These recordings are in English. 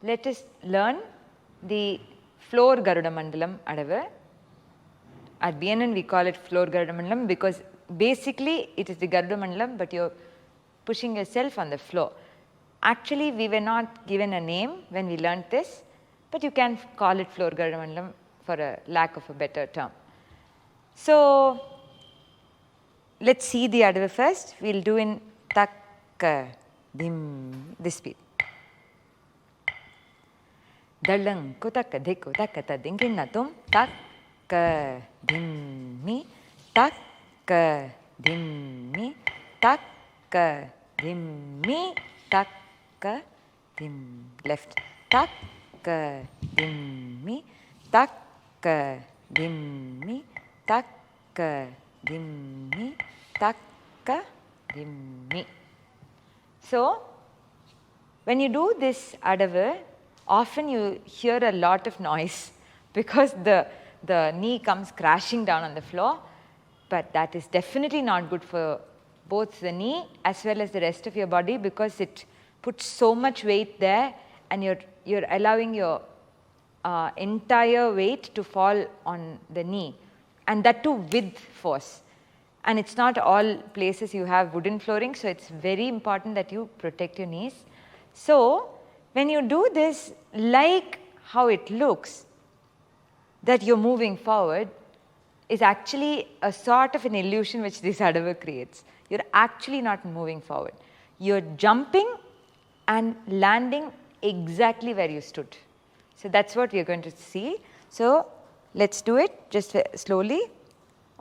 Let us learn the floor Garudamandalam Adavu. At BNN we call it floor Garudamandalam because basically it is the Garudamandalam, but you're pushing yourself on the floor. Actually we were not given a name when we learnt this, but you can call it floor Garudamandalam for a lack of a better term. So let's see the Adavu first. We'll do in takka dim, this speed. Dalang kutaka deko takata dinginatum takka dimmi takka dimmi takka dimmi takka dim, left takka dimmi takka dimmi takka dimmi takka dimmi. So when you do this Adavu, often you hear a lot of noise because the knee comes crashing down on the floor, but that is definitely not good for both the knee as well as the rest of your body because it puts so much weight there and you're allowing your entire weight to fall on the knee, and that too with force. And it's not all places you have wooden flooring, so it's very important that you protect your knees. So when you do this, like how it looks that you're moving forward is actually a sort of an illusion which this Adavu creates. You're actually not moving forward. You're jumping and landing exactly where you stood. So that's what we're going to see. So let's do it just slowly.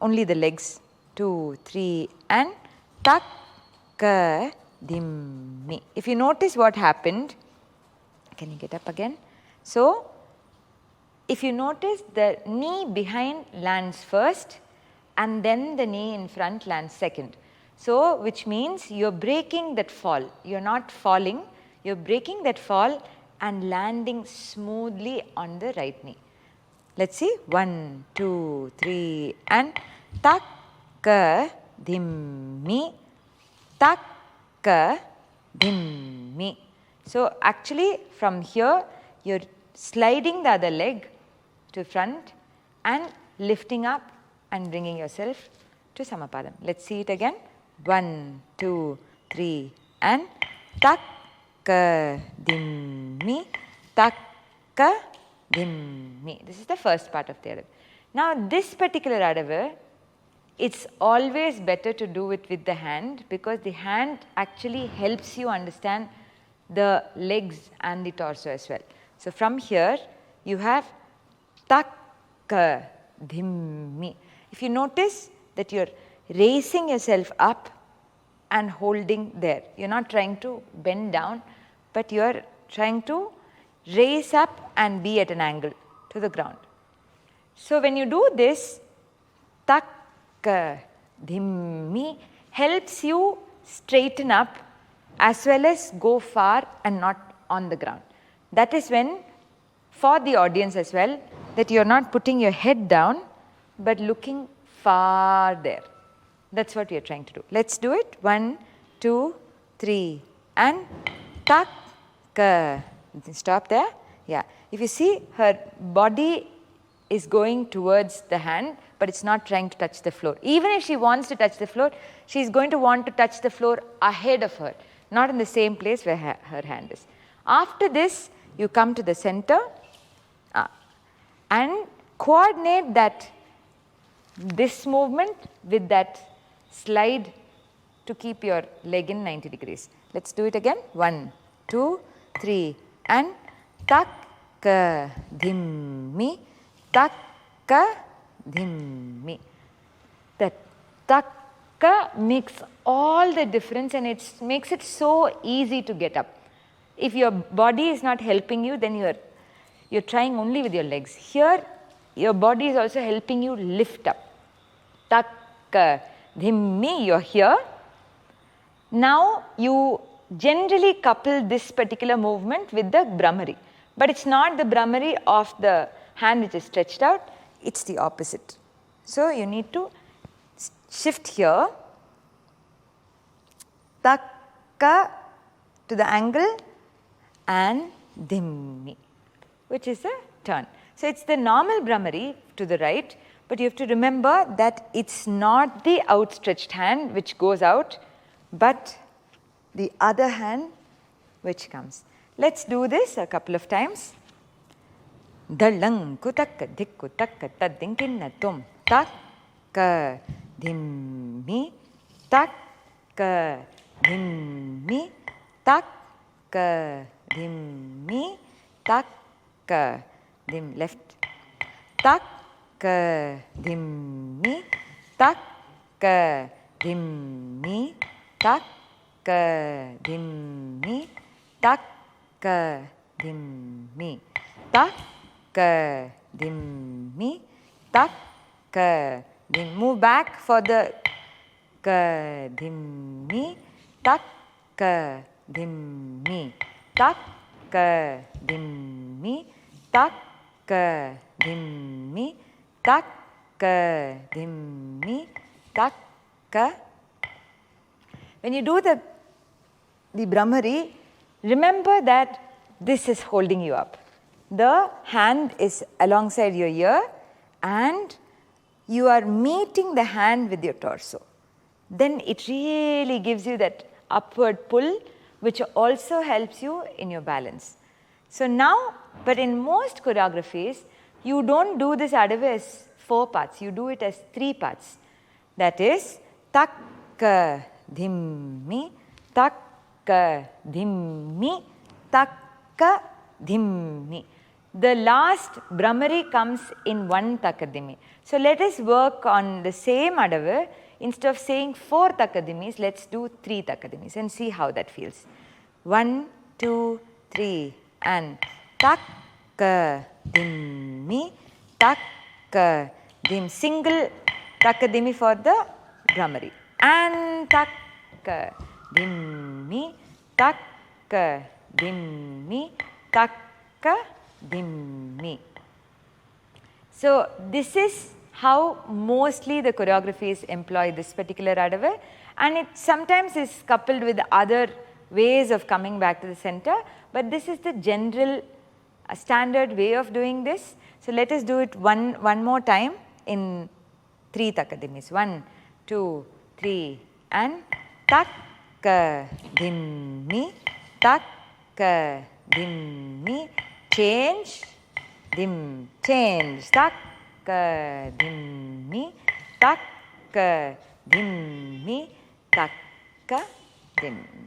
Only the legs. 2, 3 and takka dimmi. If you notice what happened, can you get up again? So if you notice, the knee behind lands first and then the knee in front lands second. So which means you're breaking that fall. You're not falling, you're breaking that fall and landing smoothly on the right knee. Let's see. 1, 2, 3 and takka dimmi takka dimmi. So actually from here you're sliding the other leg to front and lifting up and bringing yourself to Samapadam. Let's see it again. 1, 2, 3 and takka dimmi takka dimmi. This is the first part of the Adavu. Now this particular Adavu, it's always better to do it with the hand because the hand actually helps you understand the legs and the torso as well. So from here you have takka dimmi. If you notice that you're raising yourself up and holding there. You're not trying to bend down, but you're trying to raise up and be at an angle to the ground. So when you do this, takka dimmi helps you straighten up as well as go far and not on the ground. That is when, for the audience as well, that you're not putting your head down but looking far there. That's what we are trying to do. Let's do it. 1, 2, 3 and takka. Stop there. Yeah. If you see, her body is going towards the hand, but it's not trying to touch the floor. Even if she wants to touch the floor, she's going to want to touch the floor ahead of her, not in the same place where her hand is. After this, you come to the center and coordinate this movement with that slide to keep your leg in 90 degrees. Let's do it again. 1, 2, 3 and takka dimmi takka dimmi. That takka makes all the difference and it makes it so easy to get up. If your body is not helping you, then you're trying only with your legs. Here, your body is also helping you lift up. Takka dimmi, you're here. Now you generally couple this particular movement with the Brahmari. But it's not the Brahmari of the hand which is stretched out, it's the opposite. So you need to shift here, takka to the angle and dhimmi, which is a turn. So it's the normal Brahmari to the right, but you have to remember that it's not the outstretched hand which goes out, but the other hand which comes. Let's do this a couple of times. Dalang kutakka dikku takka tadinkinna tum takka dhimmi takka dhimmi takka dhimmi takka dim left takka dhimmi takka dhimmi takka dhimmi takka dhimmi takka dhimmi takka dim. Move back for the ka dhimmi takka dhimmi takka dhimmi takka dhimmi takka dhimmi takka. When you do the Brahmari, remember that this is holding you up. The hand is alongside your ear and you are meeting the hand with your torso. Then it really gives you that upward pull, which also helps you in your balance. So now, but in most choreographies, you don't do this Adavu as 4 parts, you do it as 3 parts. That is, takka dhimmi, takka dhimmi, takka dhimmi. The last Brahmari comes in 1 takadimi. So let us work on the same Adavu. Instead of saying 4 takadimis, let's do 3 takadimis and see how that feels. 1, 2, 3 and takka dhimmi, takka dim. Single takadimi for the Brahmari. And takka dhimmi, takka dhimmi, takka dhimmi. So this is how mostly the choreographies employ this particular Adavu, and it sometimes is coupled with other ways of coming back to the center, but this is the general standard way of doing this. So let us do it one more time in 3 takadimis. 1, 2, 3 and takka dhimmi, takka dhimmi, change, dim, change, takka dhimmi, takka dhimmi, takka dhimmi.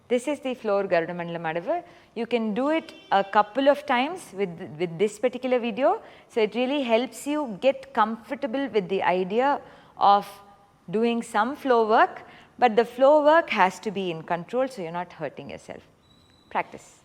This is the floor Garudamandalam Adavu. You can do it a couple of times with this particular video. So it really helps you get comfortable with the idea of doing some flow work, but the flow work has to be in control so you're not hurting yourself. Practice.